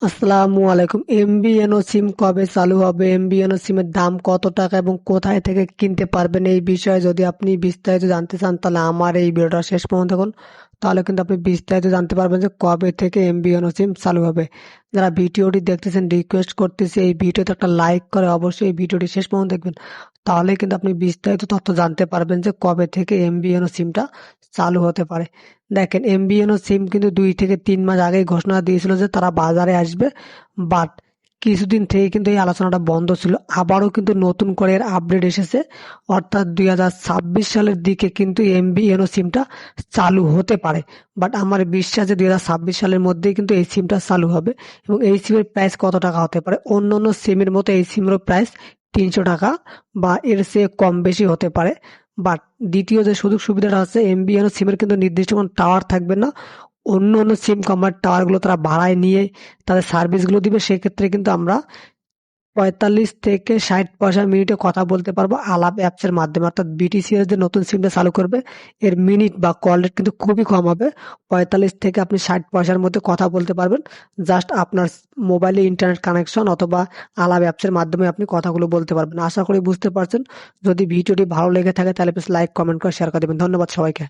আসসালামু আলাইকুম। এমবিএনও সিম কবে চালু হবে, এমবিএনও সিমের দাম কত টাকা এবং কোথায় থেকে কিনতে পারবেন, এই বিষয়ে যদি আপনি বিস্তারিত জানতে চান তাহলে আমার এই ভিডিওটা শেষ পর্যন্ত দেখুন। তাহলে কিন্তু আপনি বিস্তারিত জানতে পারবেন যে কবে থেকে এমবিএনও সিম চালু হবে। যারা ভিডিওটি দেখতেছেন রিকোয়েস্ট করতেছি এই ভিডিওতে একটা লাইক করে অবশ্যই এই ভিডিওটি শেষ পর্যন্ত দেখবেন। তাহলে কিন্তু আপনি বিস্তারিত তথ্য জানতে পারবেন যে কবে থেকে এমবিএনও সিমটা চালু হতে পারে। দেখেন, এমবিএনও সিম কিন্তু 2 থেকে 3 মাস আগেই ঘোষণা দিয়েছিল যে তারা বাজারে আসবে, বাট কিছুদিন থেকে কিন্তু এই আলোচনাটা বন্ধ ছিল। আবারও কিন্তু নতুন করে এর আপডেট এসেছে, অর্থাৎ 2026 সালের দিকে কিন্তু এমবিএনও সিমটা চালু হতে পারে। বাট আমার বিশ্বাস যে 2026 সালের মধ্যেই কিন্তু এই সিমটা চালু হবে। এবং এই সিমের প্রাইস কত টাকা হতে পারে, অন্য অন্য সিমের মতো এই সিমেরও প্রাইস 300 টাকা বা এর চেয়ে কম বেশি হতে পারে। বাট দ্বিতীয় যে সুযোগ সুবিধাটা আছে, এমবিএনও সিমের কিন্তু নির্দিষ্ট কোনো টাওয়ার থাকবে না। অন্য অন্য সিম কোম্পানির টাওয়ারগুলো তারা ভাড়ায় নিয়ে তাদের সার্ভিসগুলো দিবে। সেক্ষেত্রে কিন্তু আমরা 45 থেকে 60 পয়সা মিনিটে কথা বলতে পারবো আলাপ অ্যাপসের মাধ্যমে। অর্থাৎ বিটিসিএস যে নতুন সিমটা চালু করবে এর মিনিট বা কল রেট কিন্তু খুবই কম হবে। 45 থেকে আপনি 60 পয়সার মধ্যে কথা বলতে পারবেন, জাস্ট আপনার মোবাইলে ইন্টারনেট কানেকশন অথবা আলাপ অ্যাপসের মাধ্যমে আপনি কথাগুলো বলতে পারবেন। আশা করি বুঝতে পারছেন। যদি ভিডিওটি ভালো লেগে থাকে তাহলে প্লিজ লাইক কমেন্ট করে শেয়ার করে দেবেন। ধন্যবাদ সবাইকে।